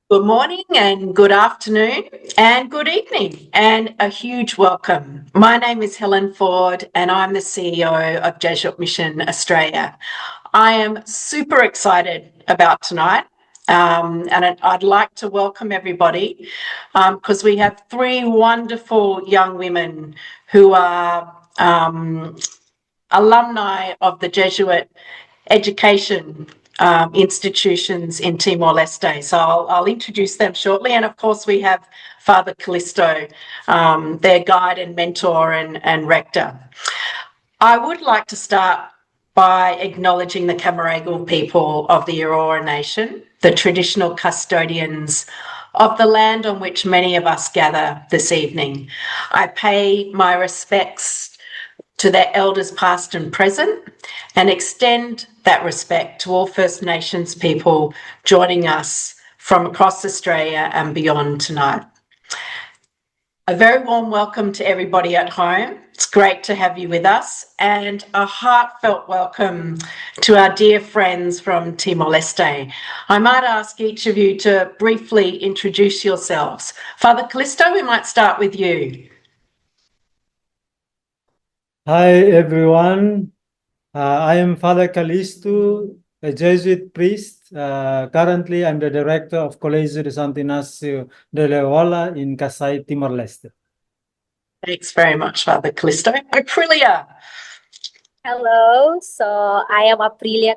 Good morning and good afternoon and good evening and a huge welcome. My name is Helen Ford and I'm the CEO of Jesuit Mission Australia. I am super excited about tonight and I'd like to welcome everybody because we have three wonderful young women who are alumni of the Jesuit education institutions in Timor-Leste. So I'll introduce them shortly. And of course, we have Father Calisto, their guide and mentor and rector. I would like to start by acknowledging the Camaragal people of the Eora Nation, the traditional custodians of the land on which many of us gather this evening. I pay my respects to their elders past and present, and extend that respect to all First Nations people joining us from across Australia and beyond tonight. A very warm welcome to everybody at home. It's great to have you with us, and a heartfelt welcome to our dear friends from Timor-Leste. I might ask each of you to briefly introduce yourselves. Father Calisto, we might start with you. Hi everyone, I am Father Calisto, a Jesuit priest. Currently, I'm the director of Colegio de Santo Ignacio de Loyola in Kasai, Timor-Leste. Thanks very much, Father Calisto. Aprilia. Hello, so I am Aprilia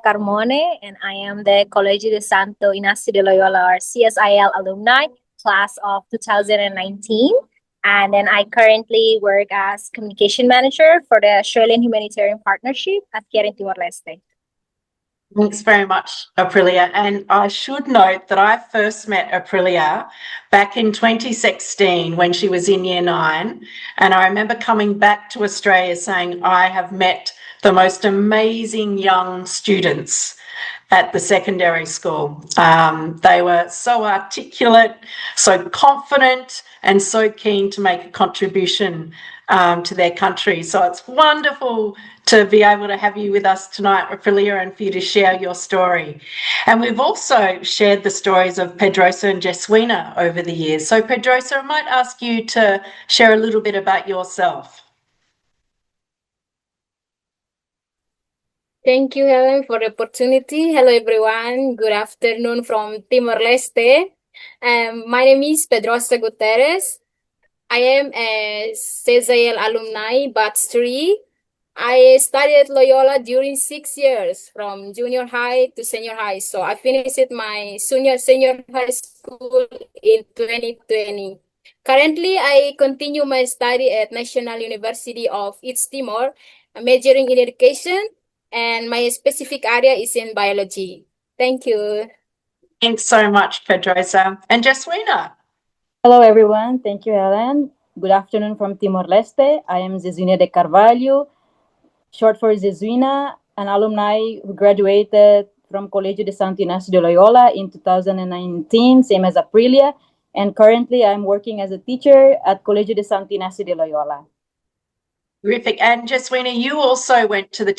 and I am the Colegio de Santo Ignacio de Loyola, or CSIL alumni, class of 2019. And then I currently work as communication manager for the Australian Humanitarian Partnership here in Timor-Leste. Thanks very much, Aprilia. And I should note that I first met Aprilia back in 2016 when she was in Year 9. And I remember coming back to Australia saying, I have met the most amazing young students at the secondary school. They were so articulate, so confident, and so keen to make a contribution to their country. So it's wonderful to be able to have you with us tonight, Aprilia, and for you to share your story. And we've also shared the stories of Pedrosa and Jesuina over the years. So Pedrosa, I might ask you to share a little bit about yourself. Thank you, Helen, for the opportunity. Hello, everyone. Good afternoon from Timor-Leste. My name is Pedrosa Guterres. I am a CSIL alumni, batch 3. I studied at Loyola during 6 years, from junior high to senior high. So I finished my senior high school in 2020. Currently, I continue my study at National University of East Timor, majoring in education, and my specific area is in biology. Thank you. Thanks so much, Pedrosa. And Jesuina. Hello, everyone. Thank you, Helen. Good afternoon from Timor-Leste. I am Jesuina de Carvalho, short for Jesuina, an alumni who graduated from Colegio de Santo Ignacio de Loyola in 2019, same as Aprilia. And currently, I'm working as a teacher at Colegio de Santo Ignacio de Loyola. Terrific. And Jesuina, you also went to the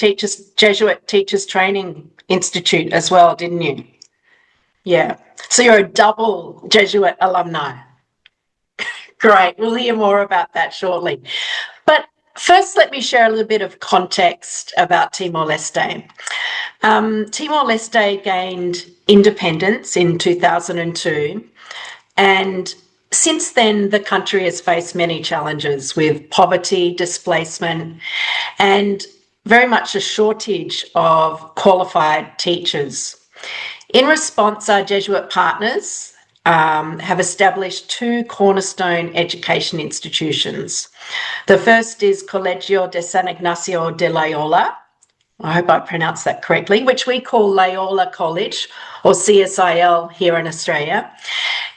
Jesuit Teachers Training Institute as well, didn't you? Yeah. So you're a double Jesuit alumni. Great. We'll hear more about that shortly. But first, let me share a little bit of context about Timor-Leste. Timor-Leste gained independence in 2002, and since then, the country has faced many challenges with poverty, displacement, and very much a shortage of qualified teachers. In response, our Jesuit partners have established 2 cornerstone education institutions. The first is Colegio de San Ignacio de Loyola, I hope I pronounced that correctly, which we call Loyola College, or CSIL here in Australia.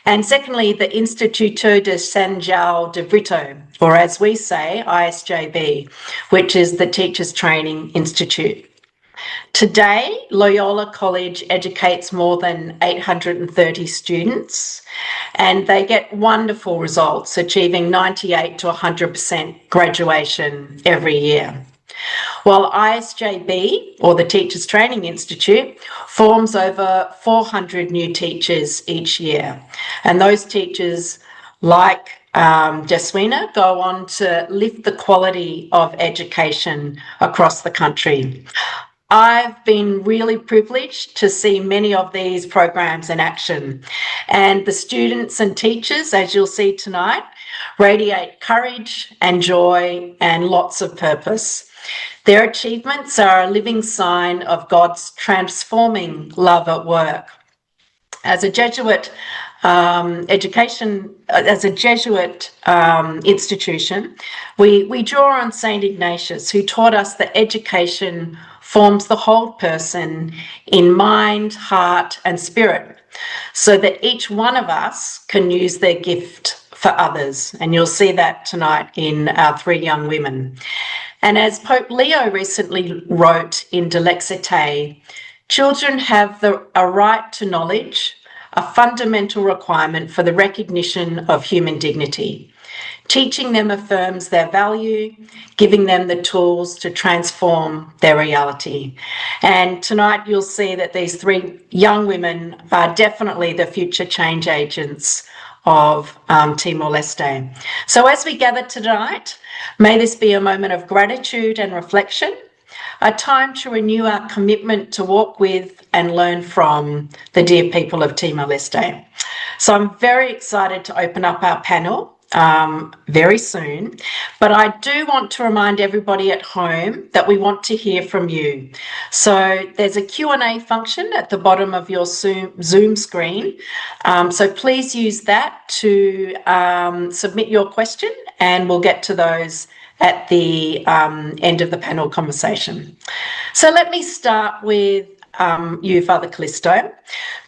And secondly, the Instituto de San João de Brito, or as we say, ISJB, which is the Teachers Training Institute. Today, Loyola College educates more than 830 students, and they get wonderful results, achieving 98 to 100% graduation every year. while ISJB, or the Teachers Training Institute, forms over 400 new teachers each year. And those teachers, like Jesuina, go on to lift the quality of education across the country. I've been really privileged to see many of these programs in action, and the students and teachers, as you'll see tonight, radiate courage and joy and lots of purpose. Their achievements are a living sign of God's transforming love at work. As a Jesuit institution, we draw on St. Ignatius, who taught us that education forms the whole person in mind, heart, and spirit, so that each one of us can use their gift for others. And you'll see that tonight in our 3 young women. And as Pope Leo recently wrote in De Lexite, children have a right to knowledge, a fundamental requirement for the recognition of human dignity. Teaching them affirms their value, giving them the tools to transform their reality. And tonight you'll see that these 3 young women are definitely the future change agents of Timor-Leste. So as we gather tonight, may this be a moment of gratitude and reflection, a time to renew our commitment to walk with and learn from the dear people of Timor-Leste. So I'm very excited to open up our panel very soon, but I do want to remind everybody at home that we want to hear from you. So there's a Q&A function at the bottom of your Zoom screen. So please use that to submit your question, and we'll get to those at the end of the panel conversation. So let me start with you, Father Calisto.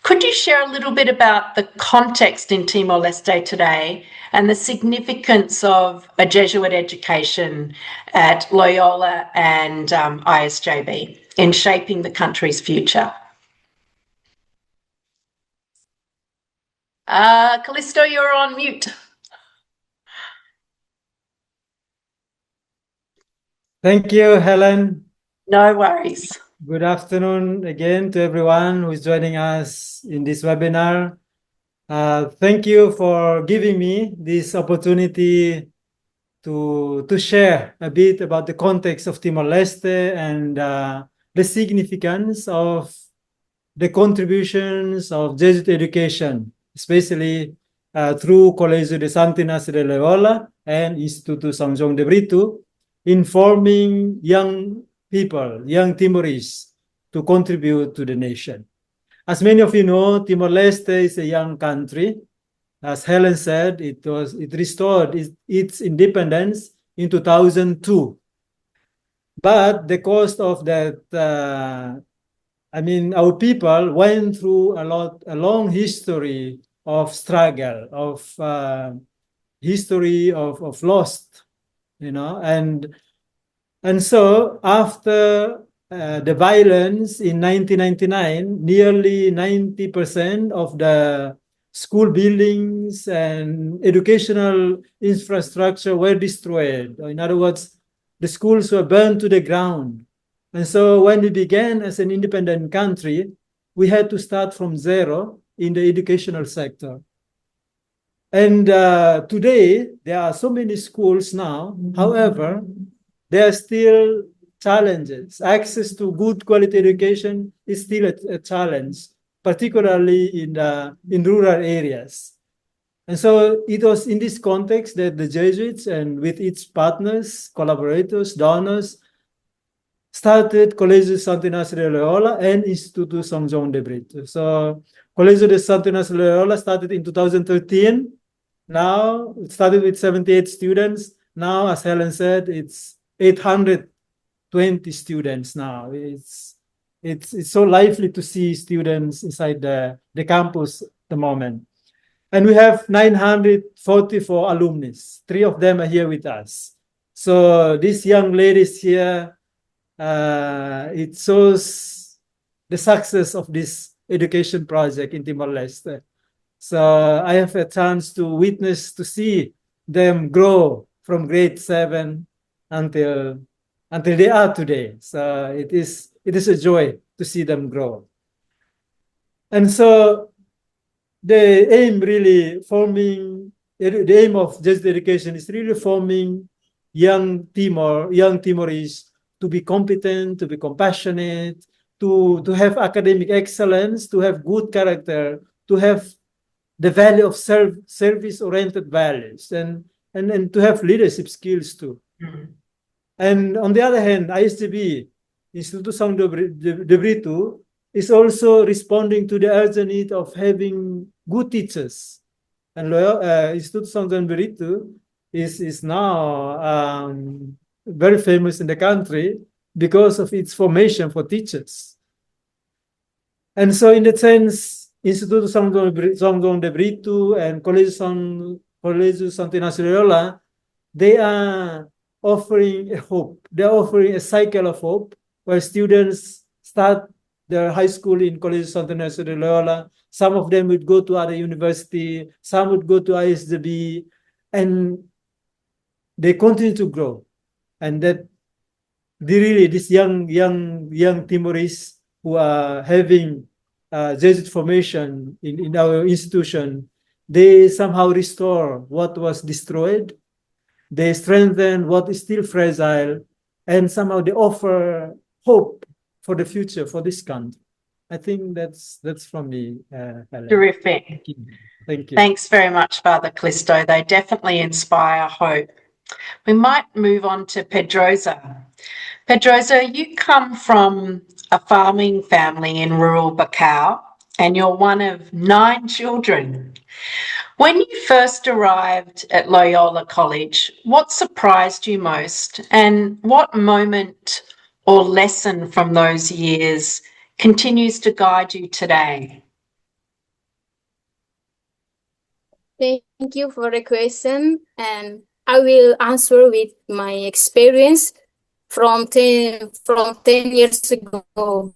Could you share a little bit about the context in Timor-Leste today and the significance of a Jesuit education at Loyola and ISJB in shaping the country's future? Calisto, you're on mute. Thank you, Helen. No worries. Good afternoon again to everyone who is joining us in this webinar. Thank you for giving me this opportunity to share a bit about the context of Timor-Leste and the significance of the contributions of Jesuit education, especially through Colegio de Santo Ignacio de Loyola and Instituto São João de Brito, informing young people, young Timorese, to contribute to the nation. As many of you know, Timor-Leste is a young country. As Helen said, it restored its independence in 2002. But the cost of that, our people went through a long history of struggle, of history of lost, and so after the violence in 1999, nearly 90% of the school buildings and educational infrastructure were destroyed. In other words, the schools were burned to the ground. And so when we began as an independent country, we had to start from zero in the educational sector. And today, there are so many schools now. However, there are still challenges. Access to good quality education is still a challenge, particularly in rural areas. And so it was in this context that the Jesuits, and with its partners, collaborators, donors, started Colegio de Santo Ignacio de Loyola and Instituto São João de Brito. So Colegio de Santo Ignacio de Loyola started in 2013. Now it started with 78 students. Now, as Helen said, it's 820 students now. It's so lively to see students inside the campus at the moment. And we have 944 alumni. 3 of them are here with us. So these young ladies here, it shows the success of this education project in Timor-Leste. So I have a chance to see them grow from grade 7 until until they are today. So it is a joy to see them grow. And so the aim of Jesuit education is really forming young Timorese to be competent, to be compassionate, to have academic excellence, to have good character, to have the value of service-oriented values, and to have leadership skills too. And on the other hand, ISJB, Instituto de Brito, is also responding to the urgent need of having good teachers. And Instituto de Brito is now very famous in the country because of its formation for teachers. And so in that sense, Instituto de Brito and Colégio Santo Inácio de Loyola, they are offering a hope. They're offering a cycle of hope where students start their high school in Colégio Santo Inácio de Loyola. Some of them would go to other university, some would go to ISJB, and they continue to grow. And that these young Timorese who are having Jesuit formation in our institution, they somehow restore what was destroyed. They strengthen what is still fragile, and somehow they offer hope for the future for this country. I think that's from me, Helen. Terrific. Thank you. Thanks very much, Father Calisto. They definitely inspire hope. We might move on to Pedrosa. Pedrosa, you come from a farming family in rural Bacau, and you're one of 9 children. When you first arrived at Loyola College, what surprised you most, and what moment or lesson from those years continues to guide you today? Thank you for the question, and I will answer with my experience from 10 years ago.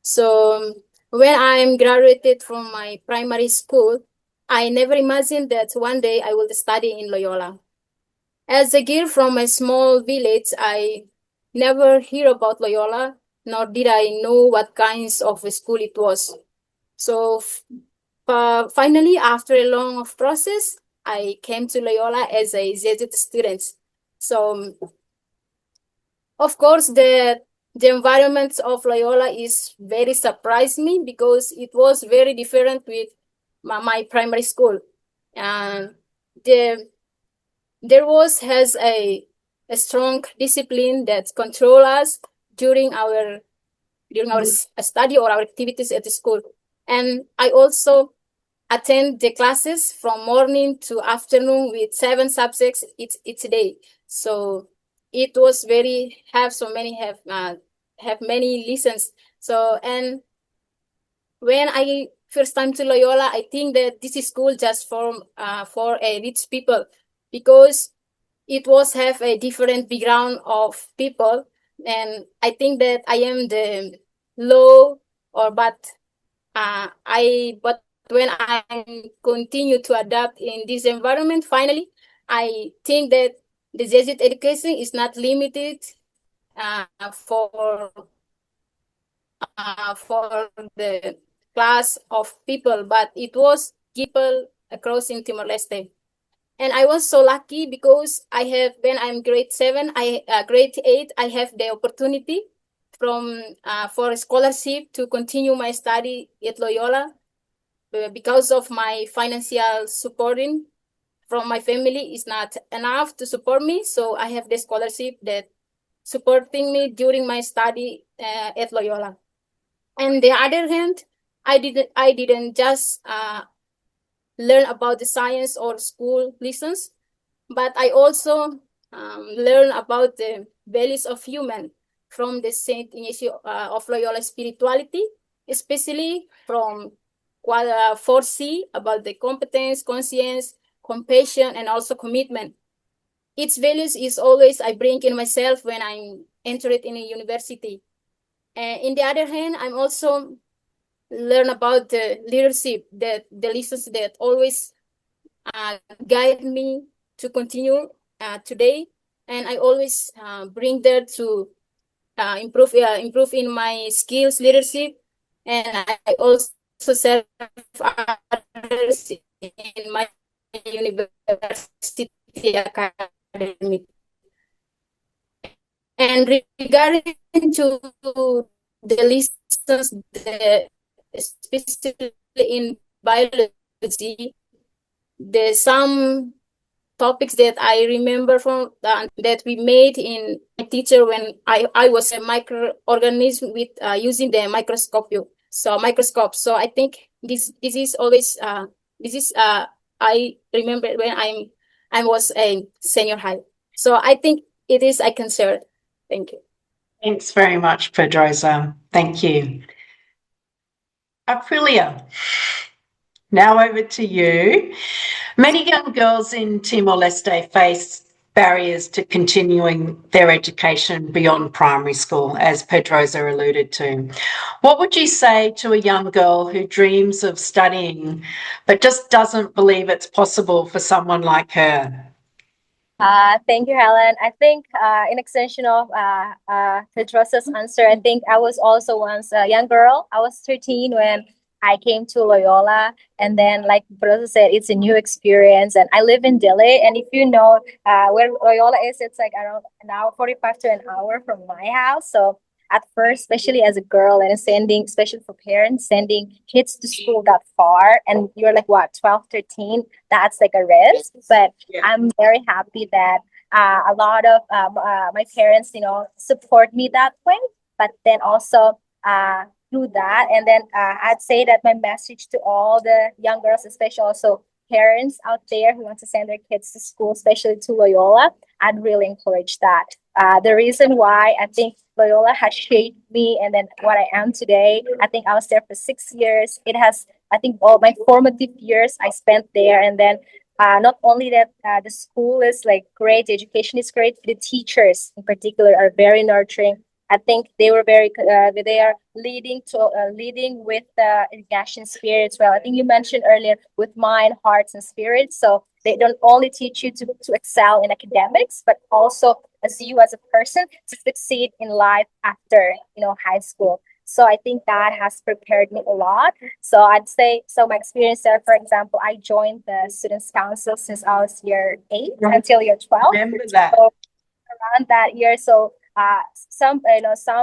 So when I graduated from my primary school, I never imagined that one day I would study in Loyola. As a girl from a small village, I never hear about Loyola, nor did I know what kinds of a school it was. So finally, after a long process, I came to Loyola as a Jesuit student. So, of course, the environment of Loyola is very surprised me because it was very different with my primary school. And there has a strong discipline that control us during our study or our activities at the school. And I also attend the classes from morning to afternoon with 7 subjects each day. So it was have many lessons. So, and when I first time to Loyola, I think that this is school just for a rich people, because it have a different background of people, and I think that I am the low but when I continue to adapt in this environment, finally, I think that the Jesuit education is not limited for the class of people, but it was people across in Timor-Leste. And I was so lucky because when I'm grade 8, I have the opportunity for a scholarship to continue my study at Loyola. Because of my financial supporting from my family is not enough to support me, so I have the scholarship that supporting me during my study at Loyola. On the other hand, I didn't just learn about the science or school lessons, but I also learn about the values of human from the Saint Ignatian of Loyola spirituality, especially from 4C about the competence, conscience, compassion, and also commitment. Its values is always I bring in myself when I'm entered in a university. And in the other hand, I'm also learn about the leadership, the lessons that always guide me to continue today. and I always bring that to improve in my skills, leadership, and I also serve others in my university academic. And regarding to the lessons, specifically in biology, there's some topics that I remember from that we made in my teacher when I was a microorganism with using the microscope. Microscope. So I think this is always this is I remember when I was a senior high. So I think it is I can share. Thank you. Thanks very much, Pedrosa. Thank you. Aprilia, now over to you. Many young girls in Timor-Leste face barriers to continuing their education beyond primary school, as Pedrosa alluded to. What would you say to a young girl who dreams of studying but just doesn't believe it's possible for someone like her? Thank you, Helen. I think in extension of Pedrosa's answer, I think I was also once a young girl. I was 13 when I came to Loyola, and then like Pedrosa said, it's a new experience. And I live in Delhi, and if you know where Loyola is, it's like around an hour, 45 to an hour from my house. So at first, especially as a girl and sending, especially for parents, sending kids to school that far, and you're like, what, 12, 13, that's like a risk. But I'm very happy that a lot of my parents, support me that way. But then also through that, and then I'd say that my message to all the young girls, especially also parents out there who want to send their kids to school, especially to Loyola, I'd really encourage that. The reason why I think Loyola has shaped me and then what I am today, I think I was there for 6 years. It has, I think, all my formative years I spent there. And then not only that, the school is like great, the education is great, the teachers in particular are very nurturing. I think they were they are leading with the Ignatian spirit as well. I think you mentioned earlier with mind, hearts, and spirits. So they don't only teach you to excel in academics, but also as you as a person to succeed in life after, high school. So I think that has prepared me a lot. So I'd say, so my experience there, for example, I joined the Students' Council since I was year 8 until year 12. Remember that. So around that year, so some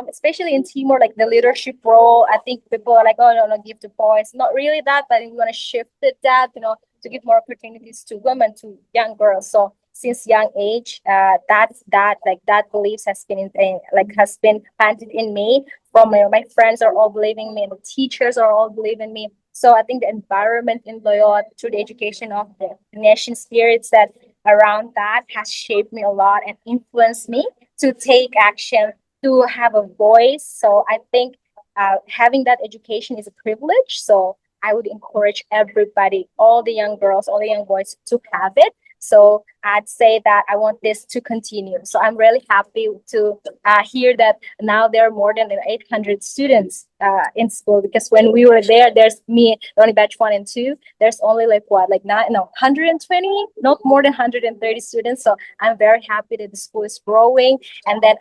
especially in Timor, like the leadership role, I think people are like, oh no, give to boys. Not really that, but we want to shift that, to give more opportunities to women, to young girls. So since young age, that beliefs has been has been planted in me. From my friends are all believing me, and the teachers are all believing me. So I think the environment in Loyola, through the education of the nation spirits that around that, has shaped me a lot and influenced me to take action, to have a voice. So I think having that education is a privilege. So I would encourage everybody, all the young girls, all the young boys, to have it. So I'd say that I want this to continue. So I'm really happy to hear that now there are more than 800 students in school, because when we were there, there's me, only batch 1 and 2. There's only 120, not more than 130 students. So I'm very happy that the school is growing, and then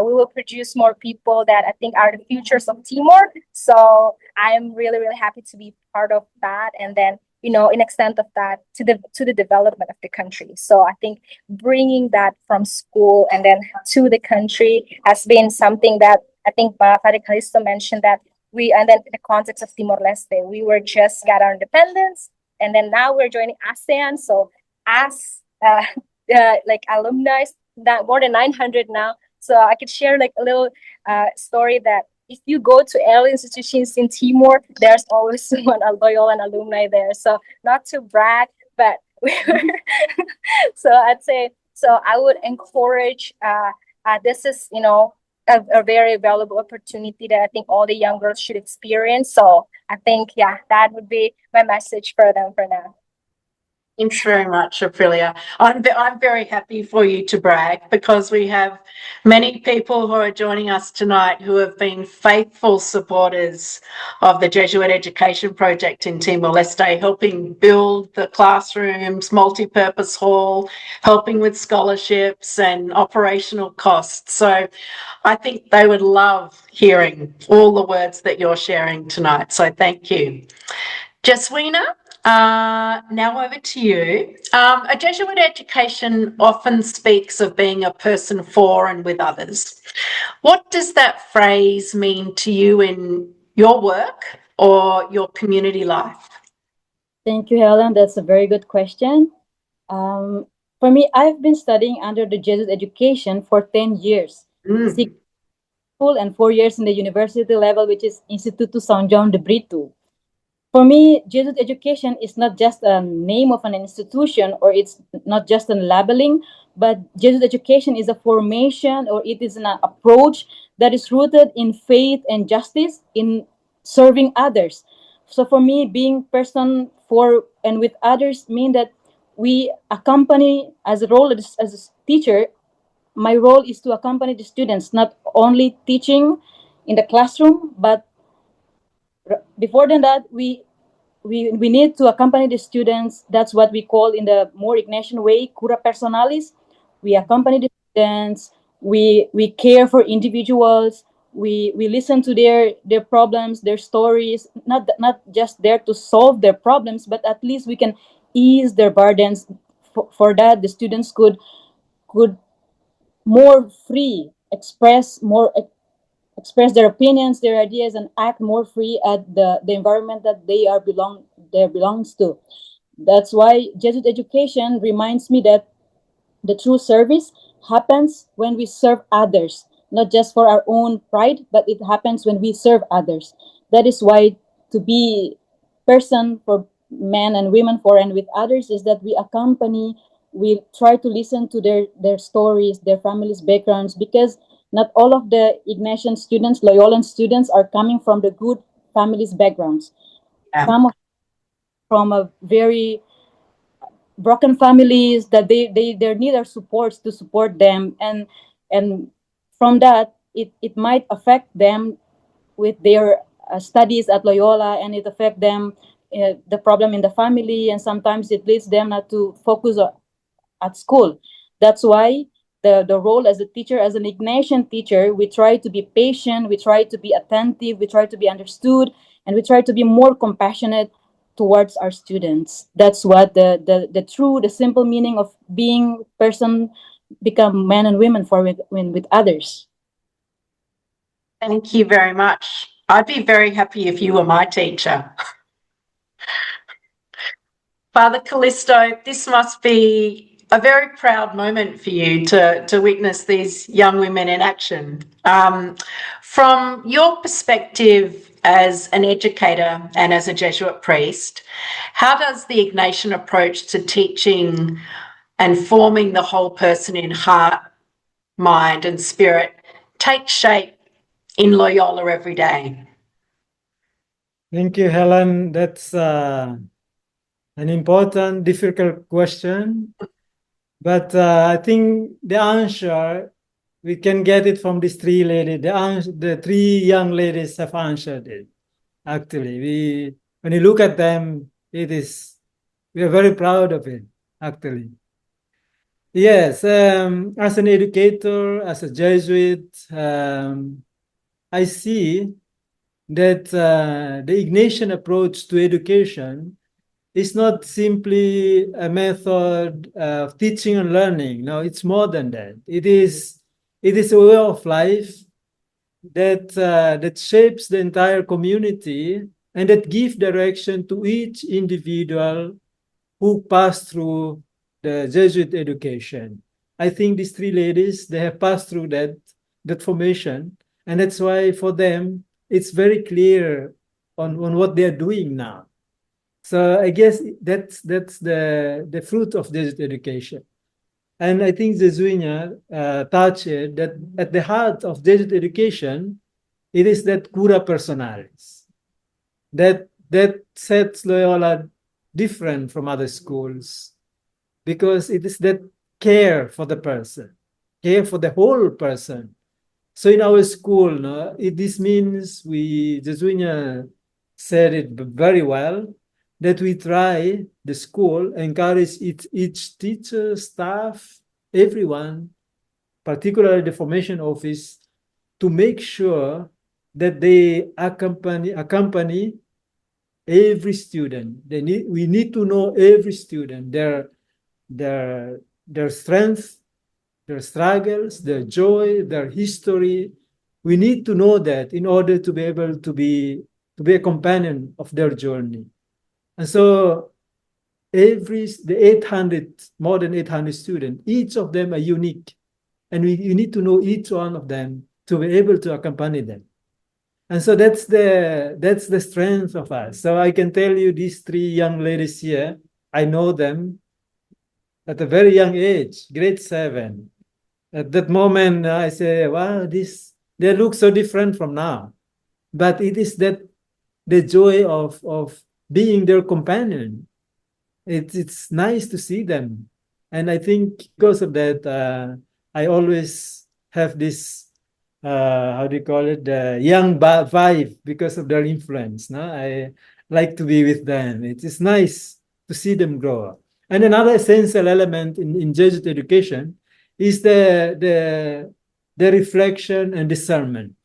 we will produce more people that I think are the futures of Timor. So I'm really, really happy to be part of that, and then in extent of that to the development of the country. So I think bringing that from school and then to the country has been something that I think Father Calisto mentioned, that and then in the context of Timor-Leste, we were just got our independence, and then now we're joining ASEAN. So as alumni, that more than 900 now. So I could share a little story that if you go to all institutions in Timor, there's always one Loyola and alumni there. So not to brag, but so I'd say, so I would encourage, this is, a very valuable opportunity that I think all the young girls should experience. So I think, that would be my message for them for now. Thanks very much, Aprilia. I'm very happy for you to brag, because we have many people who are joining us tonight who have been faithful supporters of the Jesuit Education Project in Timor-Leste, helping build the classrooms, multi-purpose hall, helping with scholarships and operational costs. So I think they would love hearing all the words that you're sharing tonight. So thank you. Jesuina, now over to you. A Jesuit education often speaks of being a person for and with others. What does that phrase mean to you in your work or your community life? Thank you, Helen. That's a very good question. For me, I've been studying under the Jesuit education for 10 years. 6 school and 4 years in the university level, which is Instituto São João de Brito. For me, Jesuit education is not just a name of an institution, or it's not just a labeling, but Jesuit education is a formation, or it is an approach that is rooted in faith and justice, in serving others. So for me, being person for and with others mean that we accompany, as a role as a teacher, my role is to accompany the students, not only teaching in the classroom, but before than that, we need to accompany the students. That's what we call, in the more Ignatian way, cura personalis. We accompany the students. We care for individuals. We listen to their problems, their stories. Not just there to solve their problems, but at least we can ease their burdens. For that, the students could more free express their opinions, their ideas, and act more free at the environment that they belongs to. That's why Jesuit education reminds me that the true service happens when we serve others, not just for our own pride, but it happens when we serve others. That is why to be person for men and women for and with others is that we accompany, we try to listen to their stories, their families' backgrounds, because not all of the Ignatian students, Loyolan students, are coming from the good families' backgrounds. Yeah. Some from a very broken families that they need our supports to support them, and from that it might affect them with their studies at Loyola, and it affect them the problem in the family, and sometimes it leads them not to focus at school. That's why the role as a teacher, as an Ignatian teacher, we try to be patient, we try to be attentive, we try to be understood, and we try to be more compassionate towards our students. That's what the simple meaning of being person, become men and women for with others. Thank you very much. I'd be very happy if you were my teacher. Father Calisto, this must be a very proud moment for you to witness these young women in action. From your perspective as an educator and as a Jesuit priest, how does the Ignatian approach to teaching and forming the whole person in heart, mind and spirit take shape in Loyola every day? Thank you, Helen. That's an important, difficult question. But I think the answer, we can get it from these three ladies. The three young ladies have answered it. Actually, when you look at them, we are very proud of it, actually. Yes, as an educator, as a Jesuit, I see that the Ignatian approach to education is not simply a method of teaching and learning. No, it's more than that. It is a way of life that shapes the entire community and that gives direction to each individual who passed through the Jesuit education. I think these three ladies, they have passed through that formation, and that's why for them it's very clear on what they are doing now. So I guess that's the fruit of Jesuit education. And I think Jesuina touched it, that at the heart of Jesuit education, it is that cura personalis. That sets Loyola different from other schools because it is that care for the person, care for the whole person. So in our school, this means Jesuina said it very well, that we try, the school, encourage each teacher, staff, everyone, particularly the formation office, to make sure that they accompany every student. We need to know every student, their strengths, their struggles, their joy, their history. We need to know that in order to be able to be a companion of their journey. And so more than 800 students, each of them are unique. And you need to know each one of them to be able to accompany them. And so that's the strength of us. So I can tell you these three young ladies here, I know them at a very young age, grade 7. At that moment, I say, wow, they look so different from now. But it is that the joy of being their companion. It's nice to see them. And I think because of that, I always have this, how do you call it, the young vibe because of their influence. No? I like to be with them. It is nice to see them grow up. And another essential element in Jesuit education is the reflection and discernment.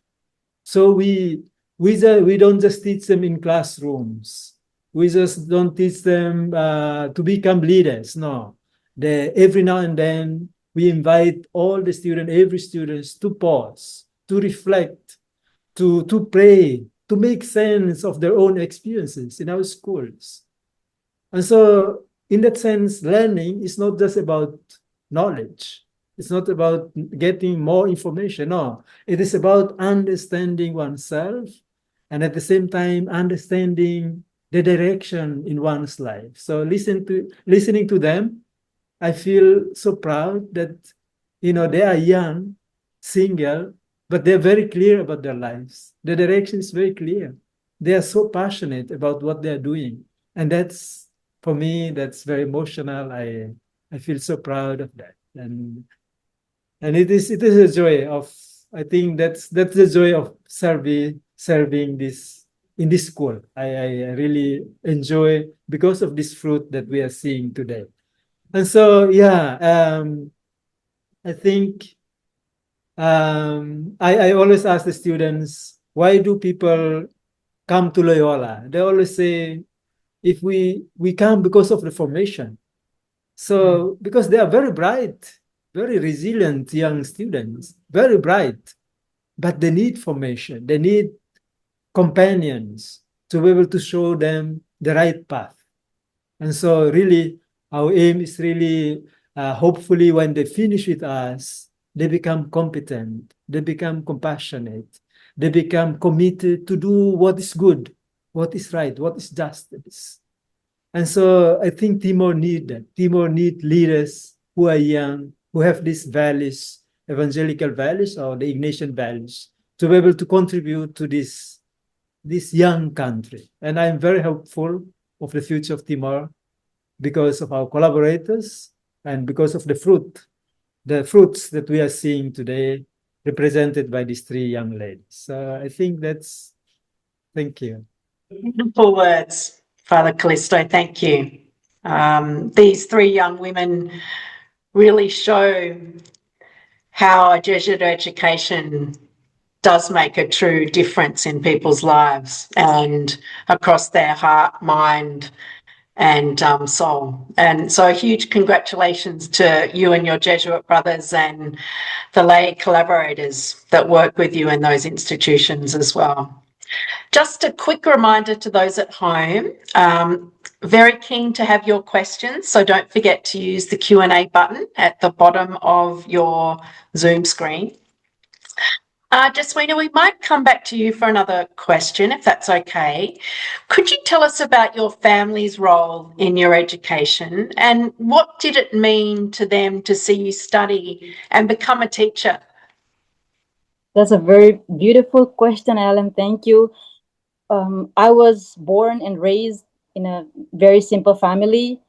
So we don't just teach them in classrooms. We just don't teach them to become leaders. No, every now and then we invite all the students, every student, to pause, to reflect, to pray, to make sense of their own experiences in our schools. And so, in that sense, learning is not just about knowledge. It's not about getting more information. No, it is about understanding oneself and at the same time understanding the direction in one's life. So listening to them, I feel so proud that, they are young, single, but they're very clear about their lives. The direction is very clear. They are so passionate about what they're doing. And that's, for me, that's very emotional. I feel so proud of that. And it is a joy of, I think that's the joy of serving this in this school. I really enjoy because of this fruit that we are seeing today. And so, I think I always ask the students, why do people come to Loyola? They always say, if we come because of the formation. So, because they are very bright, very resilient young students, very bright, but they need formation. They need companions to be able to show them the right path. And so really, our aim is really, hopefully when they finish with us, they become competent, they become compassionate, they become committed to do what is good, what is right, what is justice. And so I think Timor need that. Timor need leaders who are young, who have these values, evangelical values or the Ignatian values, to be able to contribute to this young country. And I'm very hopeful of the future of Timor because of our collaborators and because of the fruits that we are seeing today represented by these three young ladies. So I think thank you. Beautiful words, Father Calisto. Thank you. These three young women really show how a Jesuit education does make a true difference in people's lives and across their heart, mind, and soul. And so huge congratulations to you and your Jesuit brothers and the lay collaborators that work with you in those institutions as well. Just a quick reminder to those at home, very keen to have your questions, so don't forget to use the Q&A button at the bottom of your Zoom screen. Jesuina, we might come back to you for another question, if that's okay. Could you tell us about your family's role in your education and what did it mean to them to see you study and become a teacher? That's a very beautiful question, Ellen. Thank you. I was born and raised in a very simple family,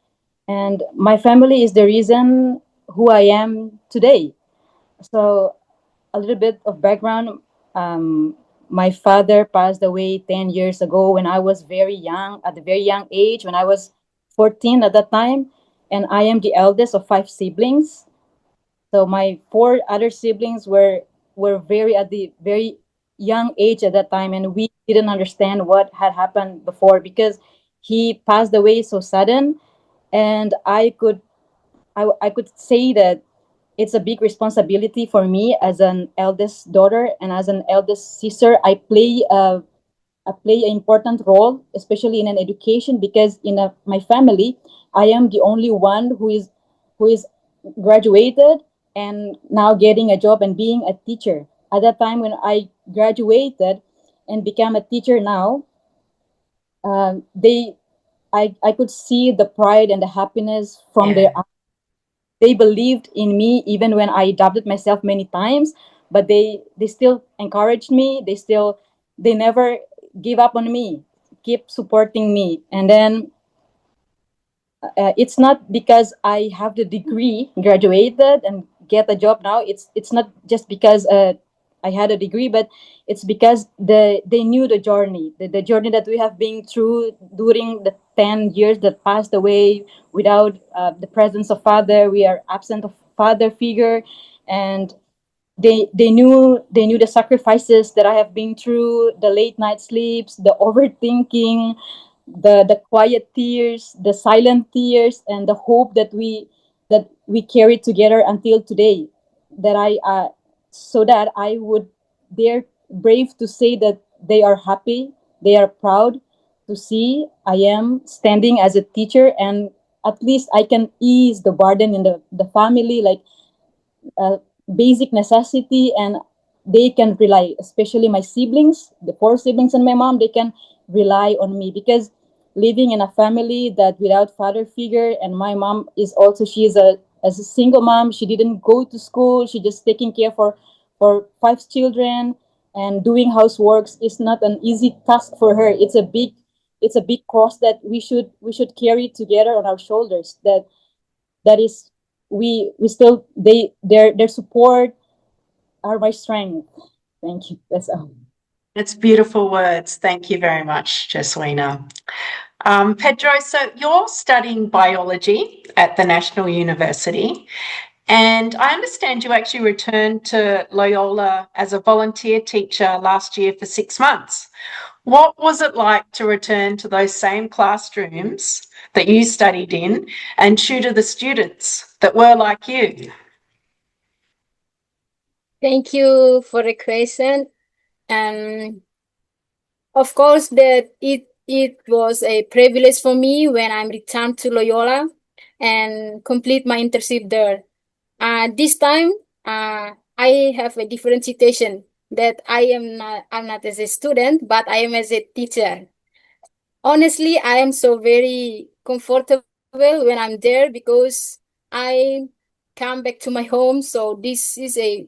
and my family is the reason who I am today. So a little bit of background. My father passed away 10 years ago when I was very young, at a very young age, when I was 14 at that time. And I am the eldest of 5 siblings. So my 4 other siblings were very at the very young age at that time, and we didn't understand what had happened before because he passed away so sudden. And I could say that it's a big responsibility for me as an eldest daughter and as an eldest sister. I play an important role, especially in an education, because in my family, I am the only one who is graduated and now getting a job and being a teacher. At that time when I graduated and became a teacher now, they I could see the pride and the happiness from their eyes. They believed in me even when I doubted myself many times, but they still encouraged me. They never give up on me, keep supporting me. And then it's not because I have the degree, graduated and get a job now. It's not just because I had a degree, but it's because they knew the journey, the journey that we have been through during the 10 years that passed away without the presence of father. We are absent of father figure, and they knew the sacrifices that I have been through, the late night sleeps, the overthinking, the quiet tears, the silent tears, and the hope that we carried together until today. That I so that I would dare brave to say that they are happy, they are proud to see I am standing as a teacher, and at least I can ease the burden in the family, like uh, basic necessity, and they can rely, especially my siblings, the 4 siblings and my mom, they can rely on me because living in a family that without father figure, and my mom is also, she is a as a single mom, she didn't go to school, she just taking care for 5 children, and doing houseworks is not an easy task for her. It's a big cross that we should carry together on our shoulders. That is, we still, their support are my strength. Thank you. That's all. It's beautiful words. Thank you very much, Jesuina. Pedrosa, you're studying biology at the National University, and I understand you actually returned to Loyola as a volunteer teacher last year for 6 months. What was it like to return to those same classrooms that you studied in and tutor the students that were like you? Thank you for the question. And of course, that it was a privilege for me when I returned to Loyola and complete my internship there. This time, I have a different situation that I'm not as a student, but I am as a teacher. Honestly, I am so very comfortable when I'm there because I come back to my home. So this is a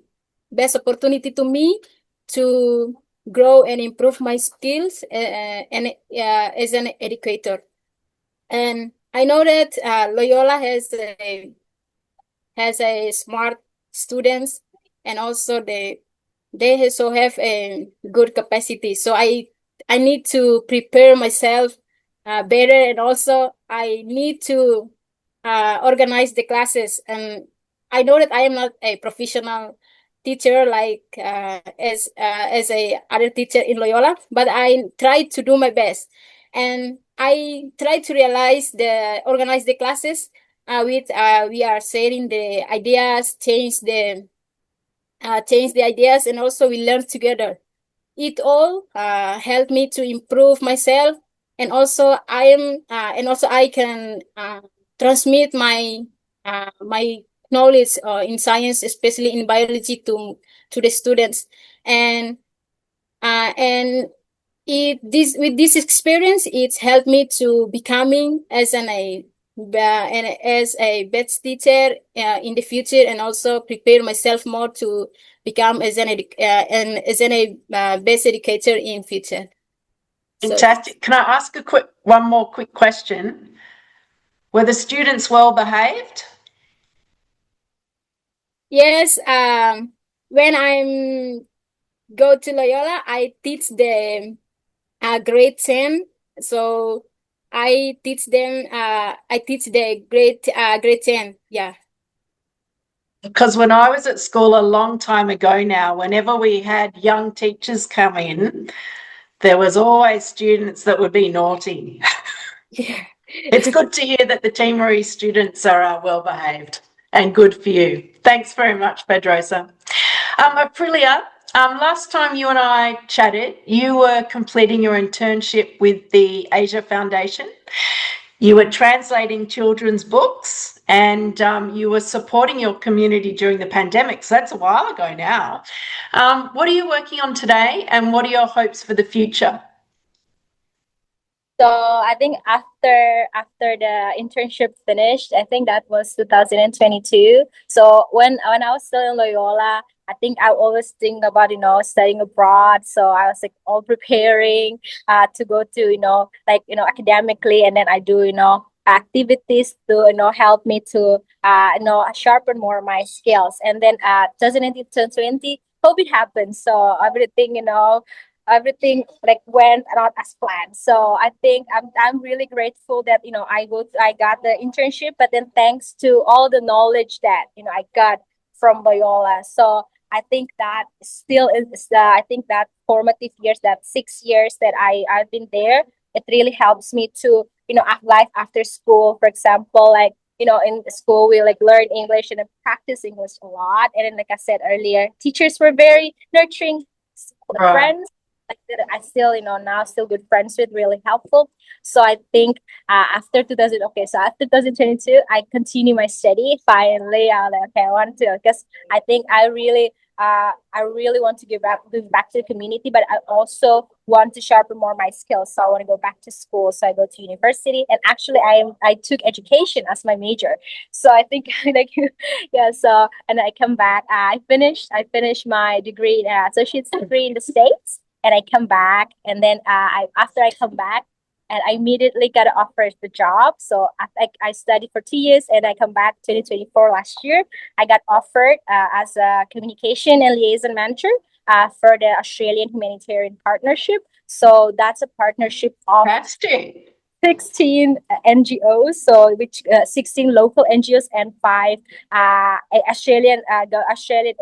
best opportunity to me to grow and improve my skills and as an educator. And I know that Loyola has a smart students, and also they also have a good capacity. So I need to prepare myself better, and also I need to organize the classes. And I know that I am not a professional teacher like as a other teacher in Loyola, but I try to do my best, and I try to organize the classes with we are sharing the ideas, change the ideas, and also we learn together. It all helped me to improve myself, and also I can transmit my knowledge in science, especially in biology, to the students. And with this experience, it's helped me to becoming as a best teacher in the future, and also prepare myself more to become as an best educator in future. Fantastic. Can I ask one more quick question? Were the students well behaved? Yes, when I'm go to Loyola, I teach the grade 10. So I teach them, I teach the grade 10. Yeah. Because when I was at school a long time ago now, whenever we had young teachers come in, there was always students that would be naughty. Yeah. It's good to hear that the Timorese students are well behaved and good for you. Thanks very much, Pedrosa. Aprilia, last time you and I chatted, you were completing your internship with the Asia Foundation. You were translating children's books and you were supporting your community during the pandemic. So that's a while ago now. What are you working on today and what are your hopes for the future? So I think after the internship finished, I think that was 2022. So when I was still in Loyola, I think I always think about studying abroad. So I was like all preparing to go to academically, and then I do activities to help me to sharpen more my skills. And then 2020 COVID happened, so everything like went not as planned. So I think I'm really grateful that I got the internship, but then thanks to all the knowledge that I got from Loyola. So I think that still is I think that formative years, that 6 years that I've been there, it really helps me to have life after school. For example, like in school we like learn English and then practice English a lot. And then like I said earlier, teachers were very nurturing. Right. Friends that I still, now still good friends with, really helpful. So I think after 2022, I continue my study. Finally, I want to, because I think I really want to give back to the community, but I also want to sharpen more my skills. So I want to go back to school. So I go to university, and actually I took education as my major. So I think like yeah. So and I come back. I finished my degree, associate's degree in the States. And I come back, and then after I come back, and I immediately got offered the job. So I studied for 2 years, and I come back 2024 last year. I got offered as a communication and liaison manager for the Australian Humanitarian Partnership. So that's a partnership of Fantastic. 16 NGOs, so which 16 local NGOs and 5 Australian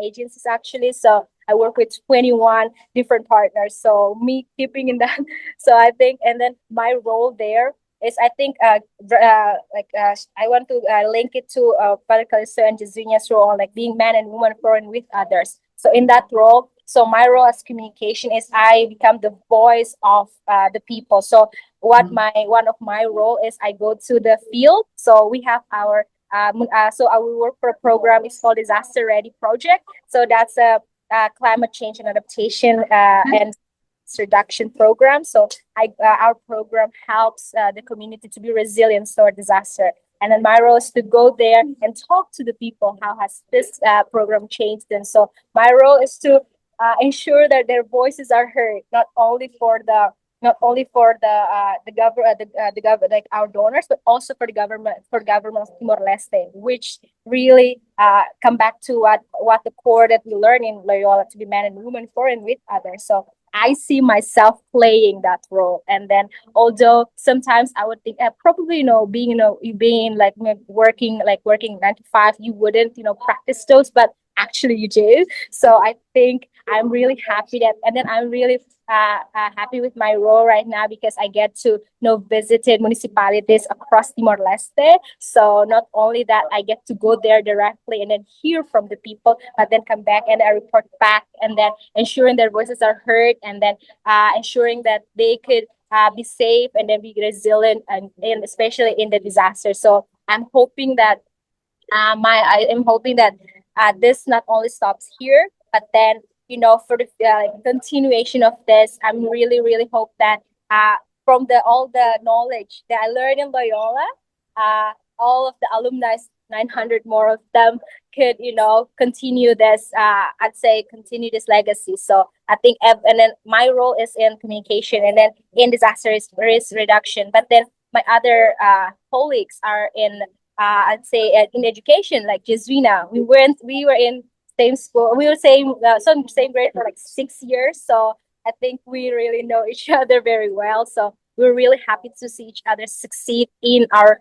agencies actually. So I work with 21 different partners. So me keeping in that. So I think, and then my role there is, I think, I want to link it to Father Calisto and Jesuina's role, like being man and woman for and with others. So in that role, so my role as communication is I become the voice of the people. So one of my role is I go to the field. So we have our so I will work for a program. It's called Disaster Ready Project. So that's a climate change and adaptation and reduction program. So our program helps the community to be resilient toward disaster. And then my role is to go there and talk to the people. How has this program changed? And so my role is to ensure that their voices are heard, not only for the government, like our donors, but also for the government of Timor-Leste, which really come back to what the core that we learn in Loyola, to be man and woman for and with others. So I see myself playing that role. And then, although sometimes I would think probably being like working 9 to 5, you wouldn't practice those, but actually you do. So I think I'm really happy that, and then I'm really happy with my role right now, because I get to visited municipalities across Timor-Leste. So not only that, I get to go there directly and then hear from the people, but then come back and I report back, and then ensuring their voices are heard, and then ensuring that they could be safe and then be resilient, and especially in the disaster. So I'm hoping that this not only stops here, but then for the continuation of this, I'm really hope that from all the knowledge that I learned in Loyola, all of the alumni, 900 more of them, could, continue this, continue this legacy. So I think, and then my role is in communication and then in disaster risk reduction. But then my other colleagues are in, in education, like Jesuina. We were in same school. We were same grade for like 6 years. So I think we really know each other very well. So we're really happy to see each other succeed in our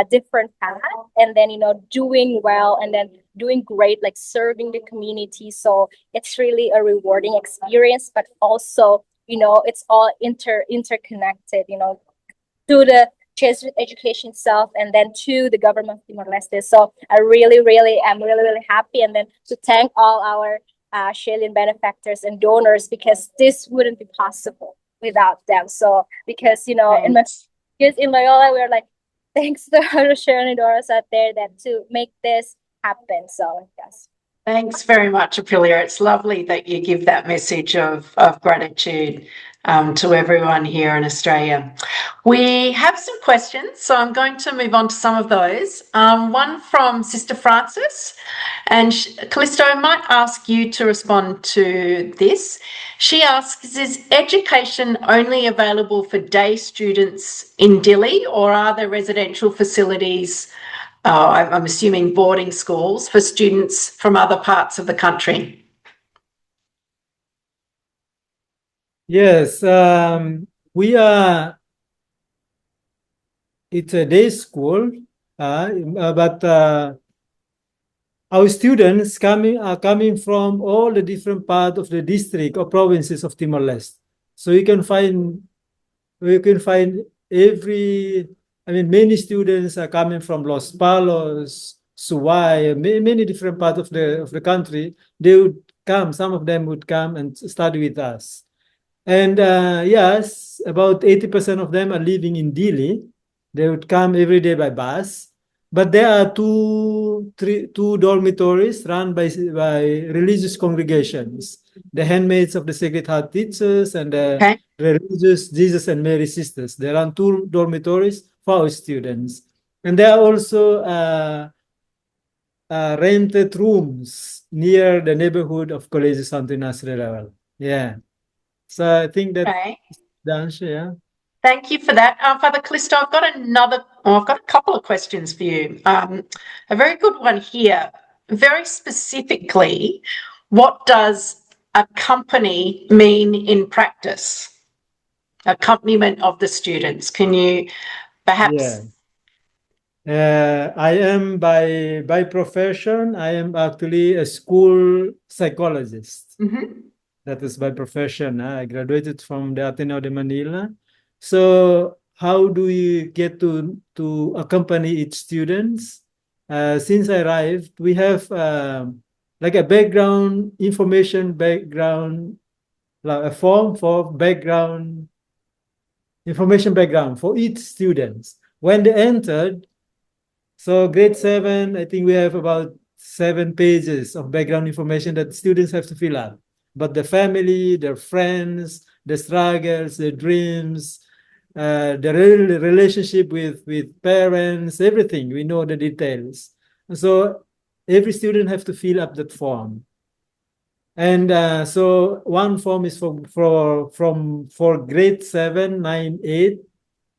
different paths, and then doing well and then doing great, like serving the community. So it's really a rewarding experience, but also it's all interconnected. To the Jesuit education itself and then to the government of Timor-Leste. So I am really happy, and then to thank all our Chilean benefactors and donors, because this wouldn't be possible without them. So because in Loyola, we're like, thanks to our Chilean donors out there that to make this happen. So yes. Thanks very much, Aprilia. It's lovely that you give that message of gratitude to everyone here in Australia. We have some questions, so I'm going to move on to some of those. One from Sister Francis, and Calisto, I might ask you to respond to this. She asks, is education only available for day students in Dili, or are there residential facilities, I'm assuming boarding schools, for students from other parts of the country? Yes, it's a day school, but our students are coming from all the different parts of the district or provinces of Timor-Leste. So you can find many students are coming from Los Palos, Suway, many different parts of the country. They would come, some of them would come and study with us. And yes, about 80% of them are living in Dili. They would come every day by bus. But there are two dormitories run by religious congregations, the Handmaids of the Sacred Heart Teachers and the religious Jesus and Mary Sisters. They run 2 dormitories for our students. And there are also rented rooms near the neighborhood of Colegio Santo Inácio de Loyola. Yeah. So I think that's the answer, yeah. Thank you for that. Father Calisto, I've got a couple of questions for you. A very good one here. Very specifically, what does accompany mean in practice? Accompaniment of the students. Can you perhaps... Yeah. I am by profession, I am actually a school psychologist. Mm-hmm. That is by profession. I graduated from the Ateneo de Manila. So how do you get to accompany each students? Since I arrived, we have like a a form for information background for each student. When they entered, so grade 7, I think we have about 7 pages of background information that students have to fill out. But the family, their friends, the struggles, the dreams, the relationship with parents, everything. We know the details. So every student has to fill up that form. And so one form is for grade 7, 9,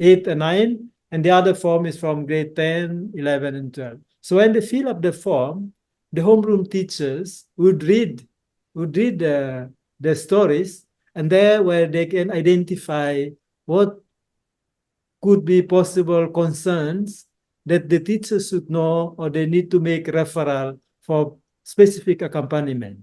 8 and 9. And the other form is from grade 10, 11, and 12. So when they fill up the form, the homeroom teachers would read the stories, and there where they can identify what could be possible concerns that the teachers should know, or they need to make referral for specific accompaniment.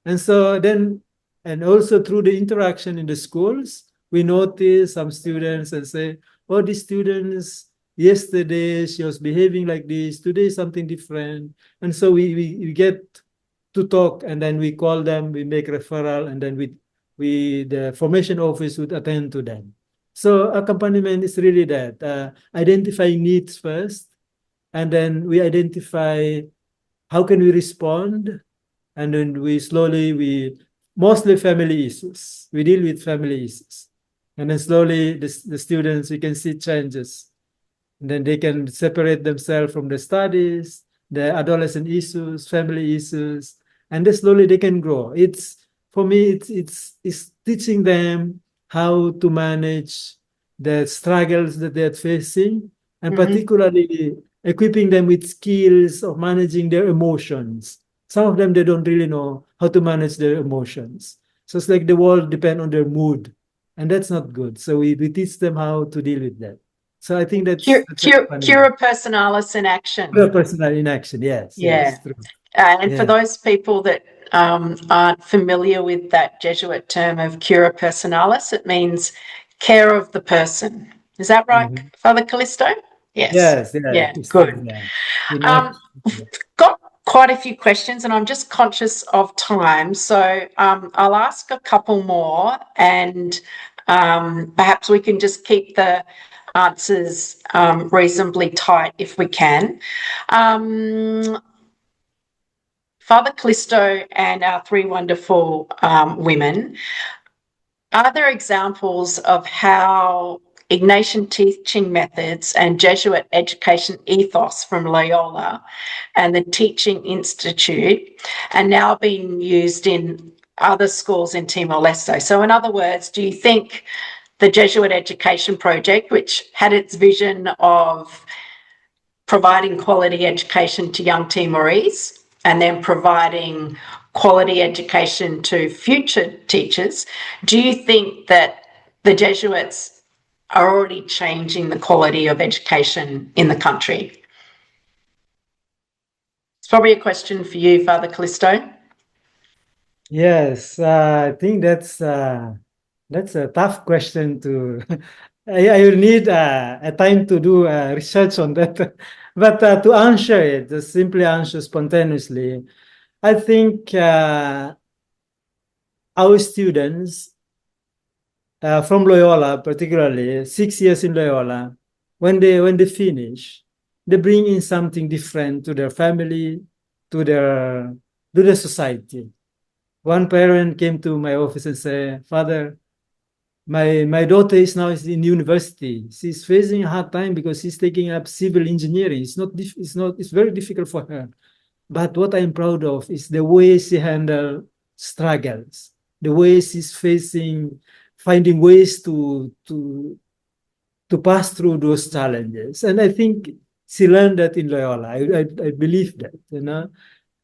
And so then, and also through the interaction in the schools, we notice some students and say, oh, these students, yesterday she was behaving like this, today something different. And so we get to talk, and then we call them, we make referral, and then the formation office would attend to them. So accompaniment is really that, identifying needs first, and then we identify how can we respond, and then mostly family issues. We deal with family issues. And then slowly the students, we can see changes. And then they can separate themselves from the studies, the adolescent issues, family issues, and then slowly they can grow. For me, it's teaching them how to manage the struggles that they're facing, and particularly equipping them with skills of managing their emotions. Some of them, they don't really know how to manage their emotions. So it's like the world depends on their mood, and that's not good. So we teach them how to deal with that. So I think that's Cura personalis in action. Cura personalis in action, yes. Yeah. Yes, true. And for those people that aren't familiar with that Jesuit term of cura personalis, it means care of the person. Is that right, Father Calisto? Yes. Yeah, good. Got quite a few questions, and I'm just conscious of time, so I'll ask a couple more, and perhaps we can just keep the answers reasonably tight if we can. Father Calisto and our three wonderful women, are there examples of how Ignatian teaching methods and Jesuit education ethos from Loyola and the Teaching Institute are now being used in other schools in Timor-Leste? So in other words, do you think the Jesuit Education Project, which had its vision of providing quality education to young Timorese and then providing quality education to future teachers, do you think that the Jesuits are already changing the quality of education in the country? It's probably a question for you, Father Calisto. Yes, I think that's a tough question to. I will need a time to do research on that. But to answer it, just simply answer spontaneously, I think our students from Loyola, particularly 6 years in Loyola, when they finish, they bring in something different to their family, to the society. One parent came to my office and said, "Father, my daughter is now in university. She's facing a hard time because she's taking up civil engineering. It's very difficult for her. But what I'm proud of is the way she handles struggles, the way she's finding ways to pass through those challenges." And I think she learned that in Loyola. I believe that,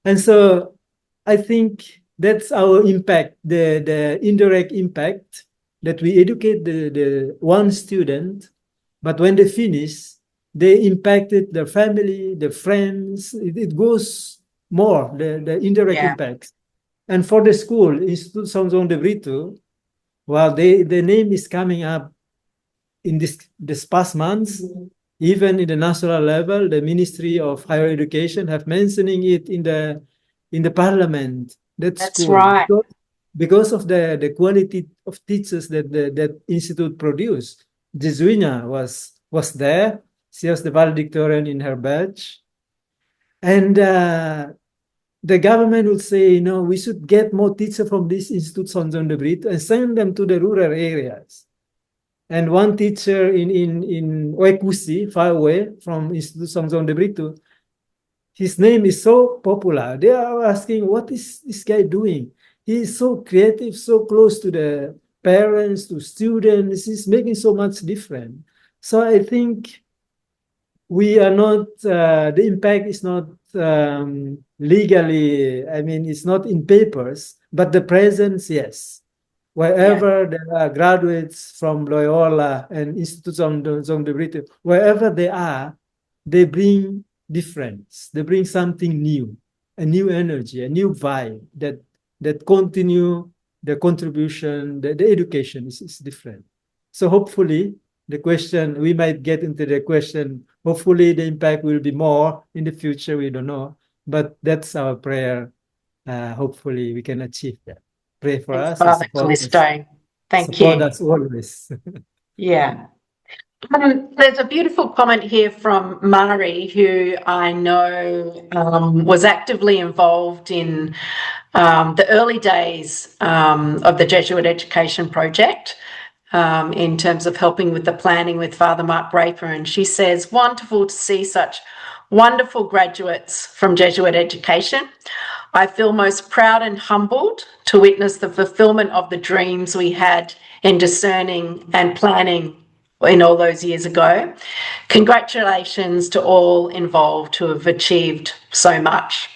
And so I think that's our impact, the indirect impact, that we educate the one student, but when they finish, they impacted their family, their friends. It goes more, the indirect impacts. And for the school, Instituto São João de Brito, well, the name is coming up in this past months. Even in the national level, the Ministry of Higher Education have mentioning it in the parliament. That's school. Right. Because of the quality of teachers that institute produced. Jesuina was there. She was the valedictorian in her batch. And the government would say, we should get more teachers from this Institute São João de Brito and send them to the rural areas. And one teacher in Oekusi, far away from Institute São João de Brito, his name is so popular. They are asking, what is this guy doing? He is so creative, so close to the parents, to students. He's making so much difference. So I think we are not, the impact is not legally, it's not in papers, but the presence, yes. Wherever there are graduates from Loyola and Instituto São João de Brito, wherever they are, they bring difference. They bring something new, a new energy, a new vibe that continue the contribution, the education is different. So hopefully we might get into the question, hopefully the impact will be more in the future, we don't know. But that's our prayer. Hopefully we can achieve that. Pray for us. Father Calisto. Thank you. Support us always. Yeah. There's a beautiful comment here from Mari, who I know was actively involved in the early days of the Jesuit Education Project. in terms of helping with the planning with Father Mark Raper. And she says, wonderful to see such wonderful graduates from Jesuit education. I feel most proud and humbled to witness the fulfillment of the dreams we had in discerning and planning in all those years ago. Congratulations to all involved who have achieved so much.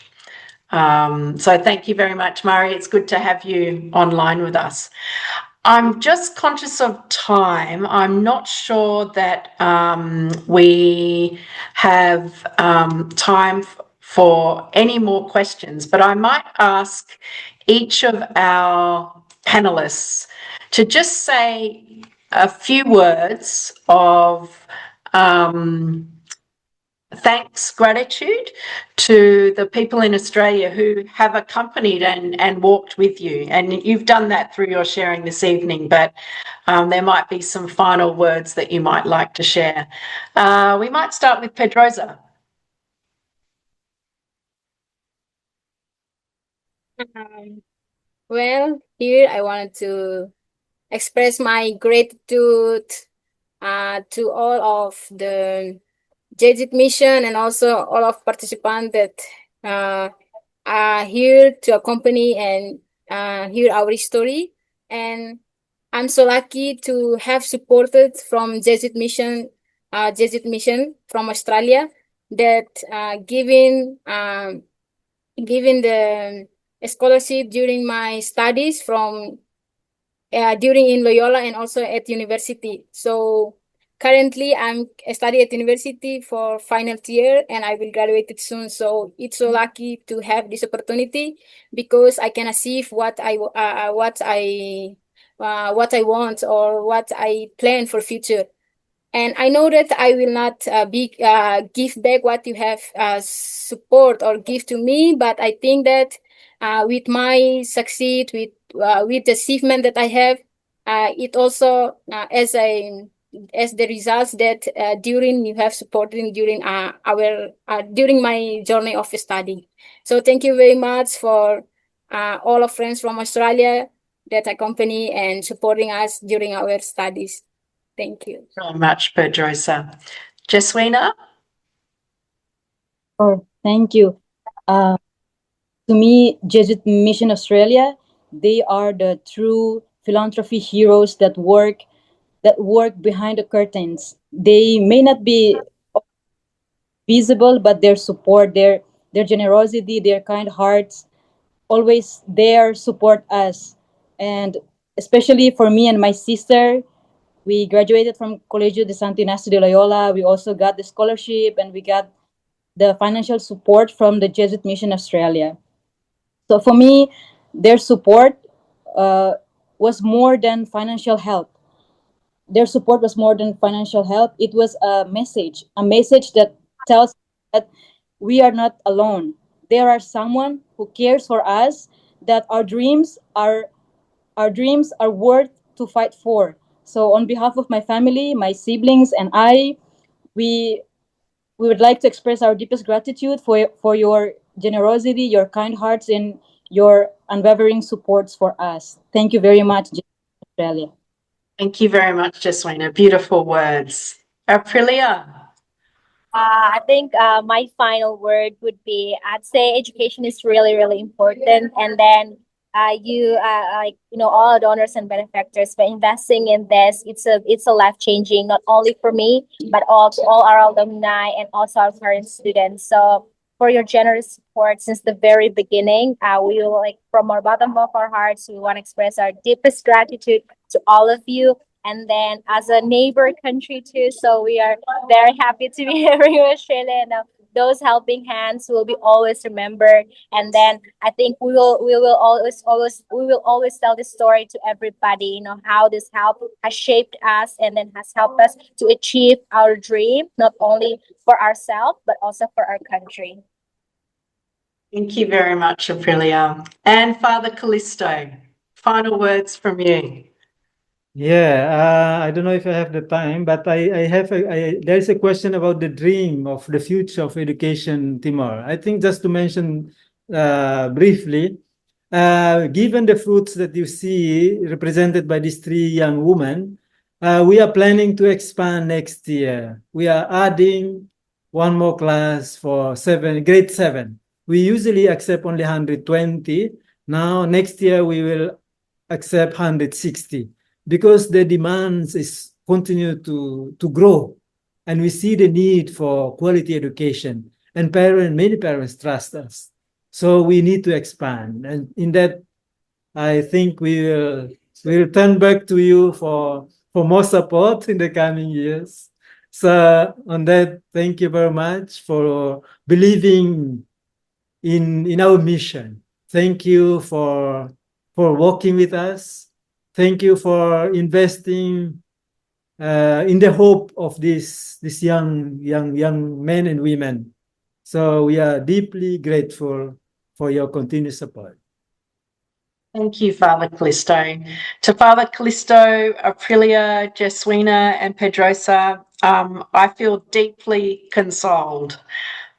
So thank you very much, Mari. It's good to have you online with us. I'm just conscious of time. I'm not sure that we have time for any more questions, but I might ask each of our panelists to just say a few words of thanks, gratitude to the people in Australia who have accompanied and walked with you. And you've done that through your sharing this evening, but there might be some final words that you might like to share. We might start with Pedrosa. Well, here I wanted to express my gratitude to all of the Jesuit Mission and also all of participants that are here to accompany and hear our story. And I'm so lucky to have supported from Jesuit Mission from Australia that giving the scholarship during my studies from during in Loyola and also at university. So currently I'm studying at university for final year and I will graduate it soon. So it's so lucky to have this opportunity because I can achieve what I want or what I plan for future. And I know that I will not give back what you have support or give to me, but I think that with my succeed, with the achievement that I have, it also as the results that during you have supported during during my journey of study. So thank you very much for all of friends from Australia that accompany and supporting us during our studies. Thank you very much, Pedrosa. Jesuina? Oh, thank you. To me, Jesuit Mission Australia, they are the true philanthropy heroes that work behind the curtains. They may not be visible, but their support, their generosity, their kind hearts, always there support us. And especially for me and my sister, we graduated from Colegio de Santo Ignacio de Loyola. We also got the scholarship and we got the financial support from the Jesuit Mission Australia. So for me, their support was more than financial help. Their support was more than financial help. It was a message that tells that we are not alone. There are someone who cares for us, that our dreams are worth to fight for. So on behalf of my family, my siblings, and I, we would like to express our deepest gratitude for your generosity, your kind hearts, and your unwavering supports for us. Thank you very much, Australia. Thank you very much, Jesuina. Beautiful words. Aprilia? I think my final word would be, I'd say education is really, really important. And then all donors and benefactors, by investing in this, it's a life changing, not only for me, but also all our alumni and also our current students. So for your generous support since the very beginning, we will, from our bottom of our hearts, we want to express our deepest gratitude to all of you. And then as a neighbor country too, so we are very happy to be here in Australia. And those helping hands will be always remembered. And then I think we will always tell this story to everybody, how this help has shaped us and then has helped us to achieve our dream, not only for ourselves, but also for our country. Thank you very much, Aprilia. And Father Calisto, final words from you. Yeah, I don't know if I have the time, but there's a question about the dream of the future of education, Timor. I think just to mention briefly, given the fruits that you see represented by these three young women, we are planning to expand next year. We are adding one more class for grade 7. We usually accept only 120. Now, next year, we will accept 160 because the demands is continue to grow. And we see the need for quality education. And many parents trust us. So we need to expand. And in that, I think we'll turn back to you for more support in the coming years. So on that, thank you very much for believing in our mission. Thank you for working with us. Thank you for investing in the hope of this young men and women. So we are deeply grateful for your continued support. Thank you, Father Calisto. To Father Calisto, Aprilia, Jesuina, and Pedrosa, I feel deeply consoled.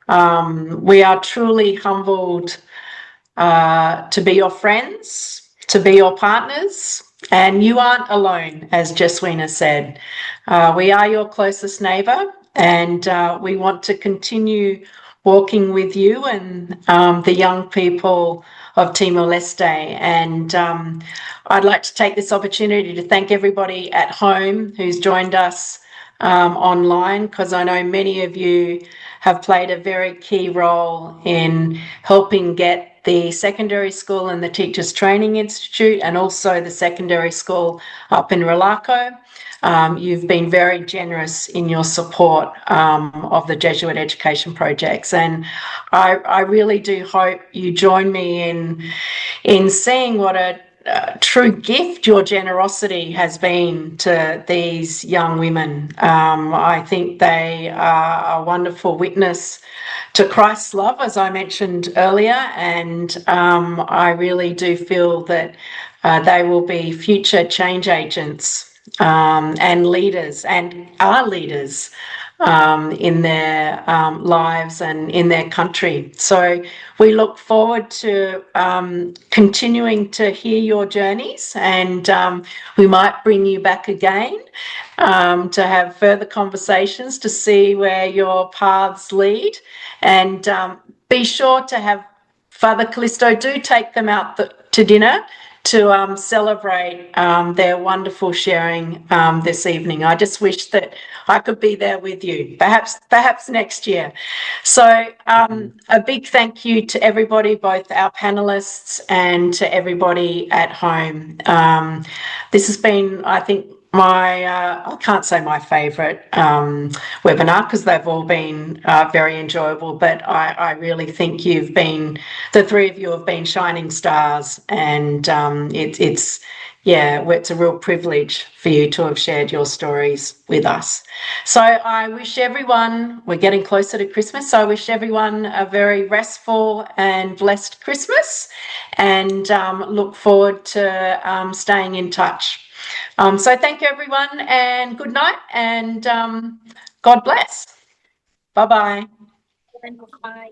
We are truly humbled to be your friends, to be your partners, and you aren't alone, as Jesuina said. We are your closest neighbour, and we want to continue walking with you and the young people of Timor-Leste. And I'd like to take this opportunity to thank everybody at home who's joined us online, because I know many of you have played a very key role in helping get the secondary school and the Teachers Training Institute and also the secondary school up in Relaco. You've been very generous in your support of the Jesuit education projects, and I really do hope you join me in seeing what a true gift your generosity has been to these young women. I think they are a wonderful witness to Christ's love, as I mentioned earlier, and I really do feel that they will be future change agents and leaders, and are leaders in their lives and in their country. So we look forward to continuing to hear your journeys, and we might bring you back again to have further conversations to see where your paths lead. And be sure to have Father Calisto, do take them out to dinner to celebrate their wonderful sharing this evening. I just wish that I could be there with you, perhaps next year. So a big thank you to everybody, both our panelists and to everybody at home. This has been, I think, I can't say my favourite webinar, because they've all been very enjoyable, but I really think the three of you have been shining stars, and it's a real privilege for you to have shared your stories with us. So I wish everyone, we're getting closer to Christmas, so I wish everyone a very restful and blessed Christmas, and look forward to staying in touch. So thank you, everyone, and good night, and God bless. Bye-bye. Bye.